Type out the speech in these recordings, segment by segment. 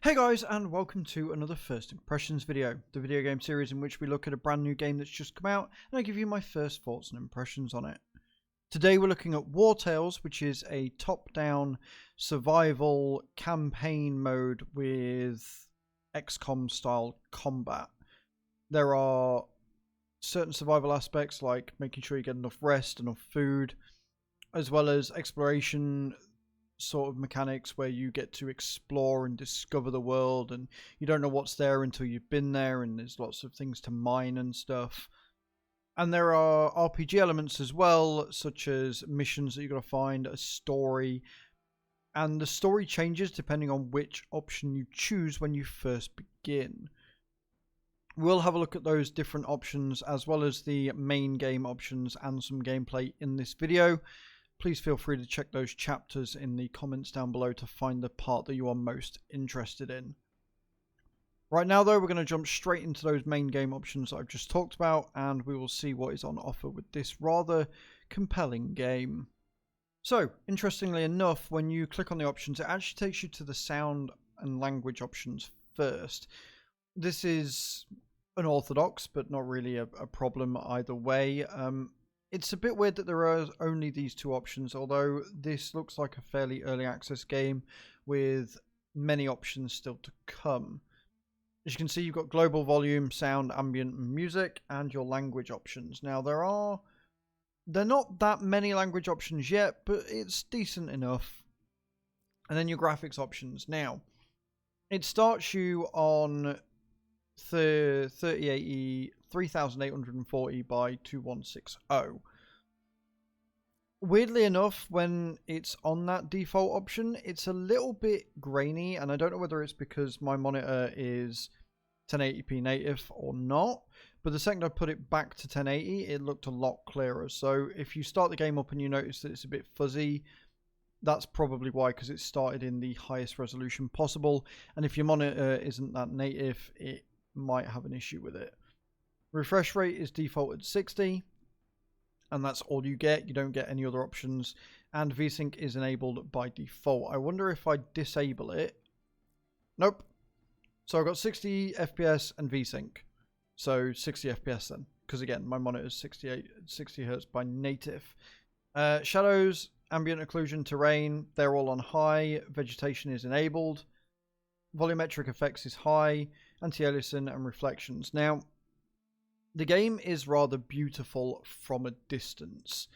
Hey guys, and welcome to another First Impressions video, the video game series in which we look at a brand new game that's just come out and I give you my first thoughts and impressions on it. Today we're looking at Wartales, which is a top-down survival campaign mode with XCOM style combat. There are certain survival aspects like making sure you get enough rest, enough food, as well as exploration sort of mechanics where you get to explore and discover the world, and you don't know what's there until you've been there, and there's lots of things to mine and stuff. And there are RPG elements as well, such as missions that you've got to find, a story, and the story changes depending on which option you choose when you first begin. We'll have a look at those different options as well as the main game options and some gameplay in this video. Please feel free to check those chapters in the comments down below to find the part that you are most interested in. Right now though, we're going to jump straight into those main game options that I've just talked about, and we will see what is on offer with this rather compelling game. So, interestingly enough, when you click on the options, it actually takes you to the sound and language options first. This is unorthodox, but not really a problem either way. It's a bit weird that there are only these two options, although this looks like a fairly early access game with many options still to come. As you can see, you've got global volume, sound, ambient, and music, and your language options. Now, they're not that many language options yet, but it's decent enough. And then your graphics options. Now, it starts you on 3080 3840 by 2160. Weirdly enough, when it's on that default option, it's a little bit grainy, and I don't know whether it's because my monitor is 1080p native or not, but the second I put it back to 1080, it looked a lot clearer. So if you start the game up and you notice that it's a bit fuzzy, that's probably why, because it started in the highest resolution possible, and if your monitor isn't that native, it might have an issue with it. Refresh rate is default at 60, and that's all you get. You don't get any other options, and VSync is enabled by default. I wonder if I disable it. Nope. So I've got 60 FPS and VSync. So 60 FPS then, because again, my monitor is 60 Hz by native. Shadows, ambient occlusion, terrain, they're all on high. Vegetation is enabled. Volumetric effects is high. Anti-aliasing and reflections. Now, the game is rather beautiful from a distance.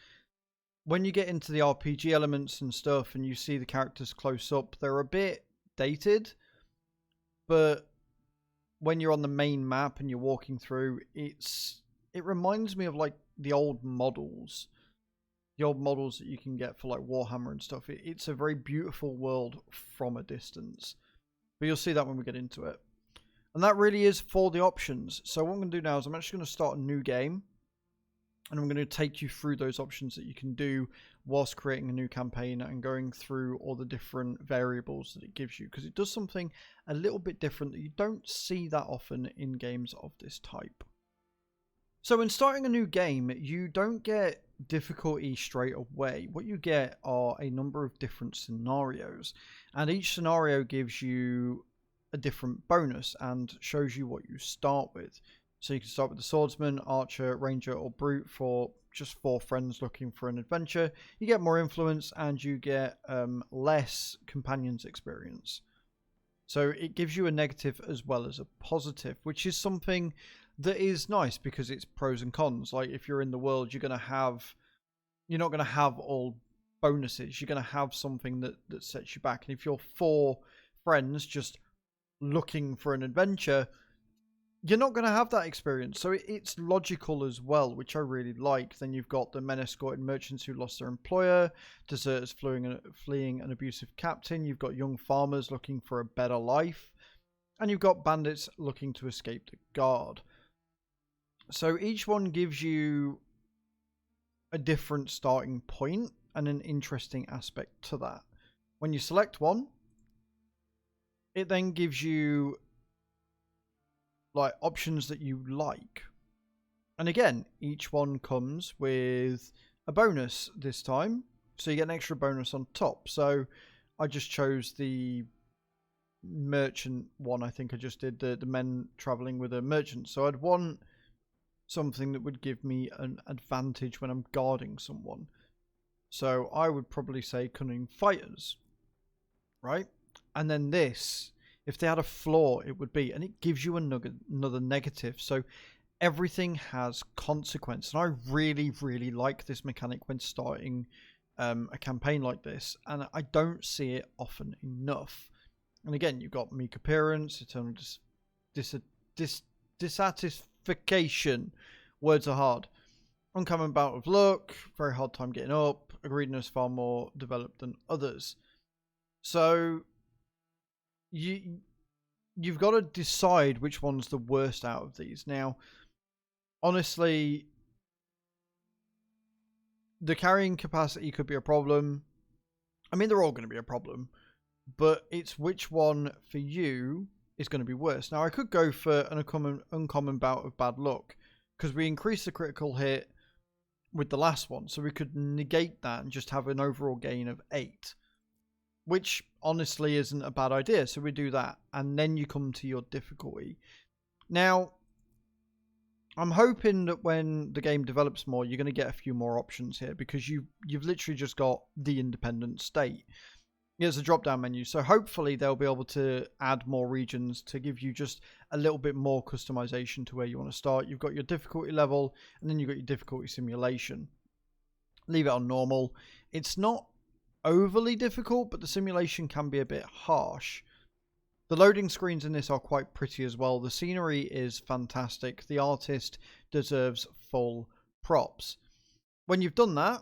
When you get into the RPG elements and stuff and you see the characters close up, they're a bit dated, but when you're on the main map and you're walking through, it reminds me of like the old models that you can get for like Warhammer and stuff. It's a very beautiful world from a distance, but you'll see that when we get into it. And that really is for the options. So what I'm going to do now is I'm actually going to start a new game, and I'm going to take you through those options that you can do whilst creating a new campaign and going through all the different variables that it gives you, because it does something a little bit different that you don't see that often in games of this type. So in starting a new game, you don't get difficulty straight away. What you get are a number of different scenarios, and each scenario gives you a different bonus and shows you what you start with. So you can start with the swordsman, archer, ranger, or brute for just 4 friends looking for an adventure. You get more influence and you get less companions experience. So it gives you a negative as well as a positive, which is something that is nice because it's pros and cons. Like if you're in the world, you're not going to have all bonuses. You're going to have something that sets you back. And if you're 4 friends just looking for an adventure, you're not going to have that experience. So it's logical as well, which I really like. Then you've got the men escorted merchants who lost their employer, deserters fleeing an abusive captain, you've got young farmers looking for a better life, and you've got bandits looking to escape the guard. So each one gives you a different starting point and an interesting aspect to that. When you select one, it then gives you like options that you like. And again, each one comes with a bonus this time. So you get an extra bonus on top. So I just chose the merchant one. I think I just did the men traveling with a merchant. So I'd want something that would give me an advantage when I'm guarding someone. So I would probably say cunning fighters, right? And then this, if they had a flaw, it would be, and it gives you another negative. So everything has consequence, and I really, really like this mechanic when starting a campaign like this, and I don't see it often enough. And again, you've got meek appearance, eternal dissatisfaction. Words are hard. Uncommon bout of luck, very hard time getting up. Agreedness far more developed than others. So you've got to decide which one's the worst out of these. Now, honestly, the carrying capacity could be a problem. I mean, they're all going to be a problem, but it's which one for you is going to be worse. Now, I could go for an uncommon bout of bad luck, because we increased the critical hit with the last one, so we could negate that and just have an overall gain of 8, which honestly isn't a bad idea. So we do that, and then you come to your difficulty. Now, I'm hoping that when the game develops more, you're going to get a few more options here, because you've literally just got the independent state. Here's a drop-down menu, so hopefully they'll be able to add more regions to give you just a little bit more customization to where you want to start. You've got your difficulty level, and then you've got your difficulty simulation. Leave it on normal. It's not overly difficult, but the simulation can be a bit harsh. The loading screens in this are quite pretty as well. The scenery is fantastic. The artist deserves full props. When you've done that,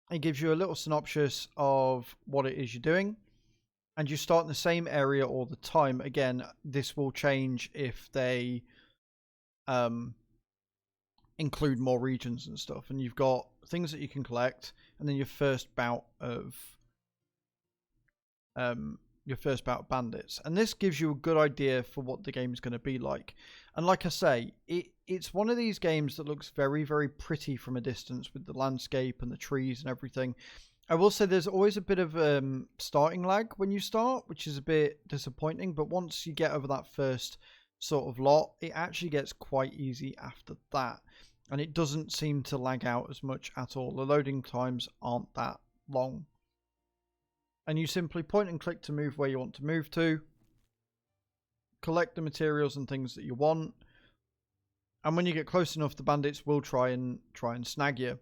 it gives you a little synopsis of what it is you're doing, and you start in the same area all the time. Again, this will change if they include more regions and stuff, and you've got things that you can collect, and then your first bout of bandits, and this gives you a good idea for what the game is going to be like. And like I say, it's one of these games that looks very, very pretty from a distance with the landscape and the trees and everything. I will say there's always a bit of starting lag when you start, which is a bit disappointing, but once you get over that first sort of lot, it actually gets quite easy after that, and it doesn't seem to lag out as much at all. The loading times aren't that long. And you simply point and click to move where you want to move to, collect the materials and things that you want, and when you get close enough, the bandits will try and snag you.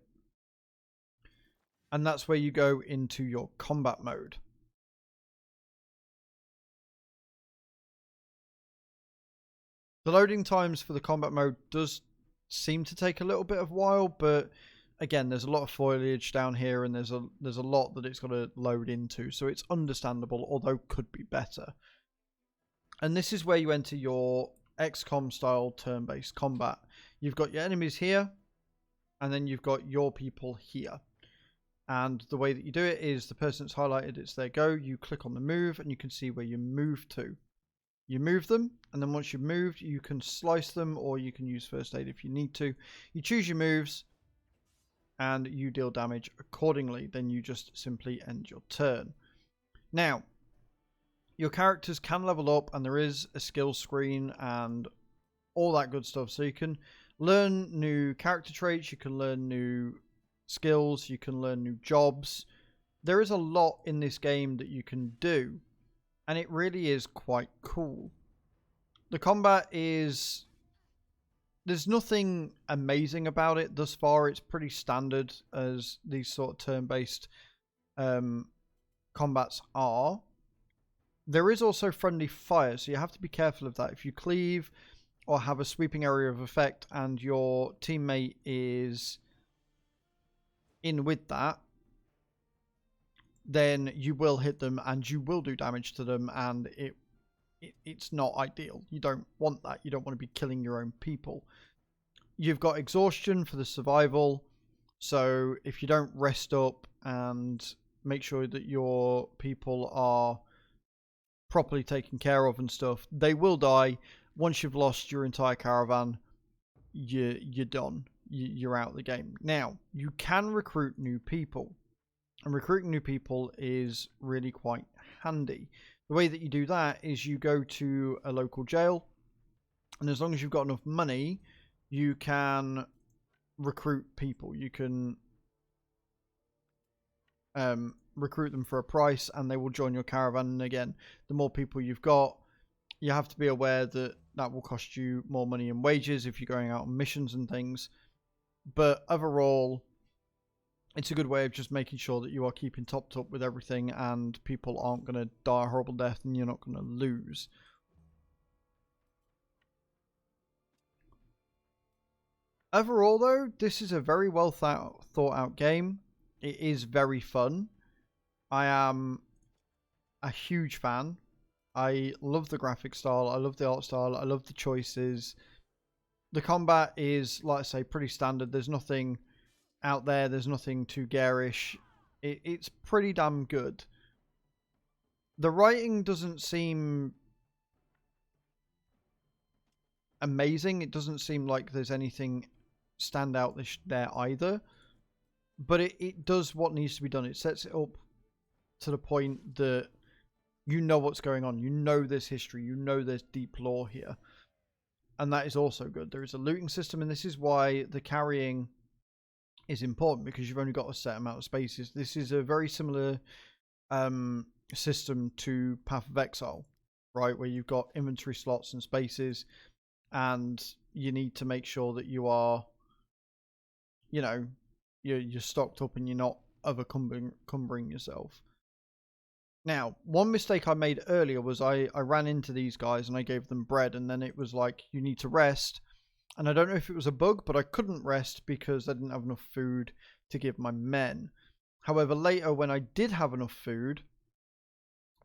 And that's where you go into your combat mode. The loading times for the combat mode does seem to take a little bit of a while, but again, there's a lot of foliage down here, and there's a lot that it's got to load into, so it's understandable, although could be better. And this is where you enter your XCOM style turn-based combat. You've got your enemies here, and then you've got your people here. And the way that you do it is the person that's highlighted, it's their go. You click on the move, and you can see where you move to. You move them, and then once you've moved, you can slice them, or you can use first aid if you need to. You choose your moves, and you deal damage accordingly. Then you just simply end your turn. Now, your characters can level up, and there is a skill screen and all that good stuff. So you can learn new character traits, you can learn new skills, you can learn new jobs. There is a lot in this game that you can do, and it really is quite cool. The combat is... there's nothing amazing about it thus far. It's pretty standard as these sort of turn-based combats are. There is also friendly fire, so you have to be careful of that. If you cleave or have a sweeping area of effect and your teammate is in with that, then you will hit them and you will do damage to them, and it's not ideal. You don't want that. You don't want to be killing your own people. You've got exhaustion for the survival, so if you don't rest up and make sure that your people are properly taken care of and stuff, they will die. Once you've lost your entire caravan, you're done. You're out of the game. Now, you can recruit new people, and recruiting new people is really quite handy. The way that you do that is you go to a local jail, and as long as you've got enough money, you can recruit people. You can recruit them for a price, and they will join your caravan. And again, the more people you've got, you have to be aware that that will cost you more money in wages if you're going out on missions and things. But overall, it's a good way of just making sure that you are keeping topped up with everything and people aren't going to die a horrible death and you're not going to lose. Overall, though, this is a very well thought out game. It is very fun. I am a huge fan. I love the graphic style. I love the art style. I love the choices. The combat is, like I say, pretty standard. There's nothing out there. There's nothing too garish. It's pretty damn good. The writing doesn't seem amazing. It doesn't seem like there's anything stand out there either. But it does what needs to be done. It sets it up to the point that you know what's going on. You know there's history. You know there's deep lore here. And that is also good. There is a looting system, and this is why the carrying is important, because you've only got a set amount of spaces. This is a very similar system to Path of Exile, right? Where you've got inventory slots and spaces, and you need to make sure that you are, you know, you're stocked up and you're not overcumbering yourself. Now, one mistake I made earlier was I ran into these guys and I gave them bread, and then it was like, you need to rest. And I don't know if it was a bug, but I couldn't rest because I didn't have enough food to give my men. However, later when I did have enough food,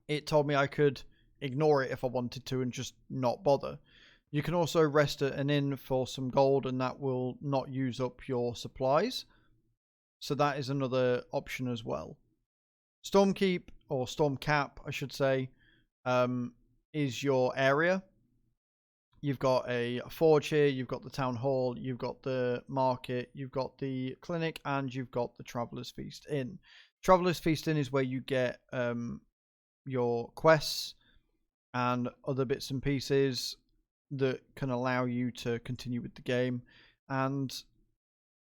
it told me I could ignore it if I wanted to and just not bother. You can also rest at an inn for some gold, and that will not use up your supplies. So that is another option as well. Stormkeep, or Stormcap, I should say, is your area. You've got a forge here, you've got the town hall, you've got the market, you've got the clinic, and you've got the Traveller's Feast Inn. Traveller's Feast Inn is where you get your quests and other bits and pieces that can allow you to continue with the game and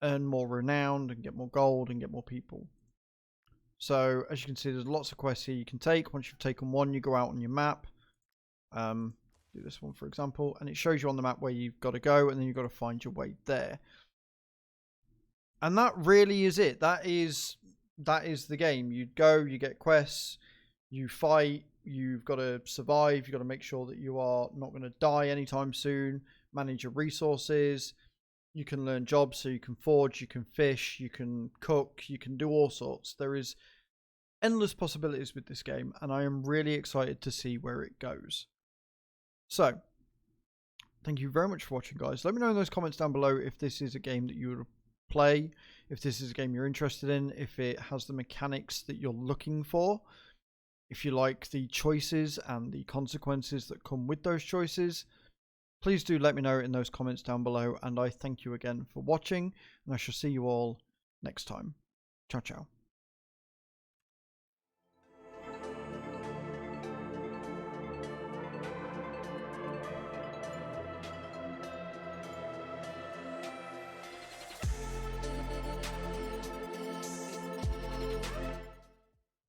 earn more renown and get more gold and get more people. So as you can see, there's lots of quests here you can take. Once you've taken one, you go out on your map. Do this one, for example, and it shows you on the map where you've got to go, and then you've got to find your way there. And that really is it. That is the game. You go, you get quests, you fight, you've got to survive, you've got to make sure that you are not going to die anytime soon, manage your resources. You can learn jobs, so you can forge, you can fish, you can cook, you can do all sorts. There is endless possibilities with this game, and I am really excited to see where it goes. So, thank you very much for watching, guys. Let me know in those comments down below if this is a game that you would play, if this is a game you're interested in, if it has the mechanics that you're looking for, if you like the choices and the consequences that come with those choices. Please do let me know in those comments down below, and I thank you again for watching, and I shall see you all next time. Ciao, ciao.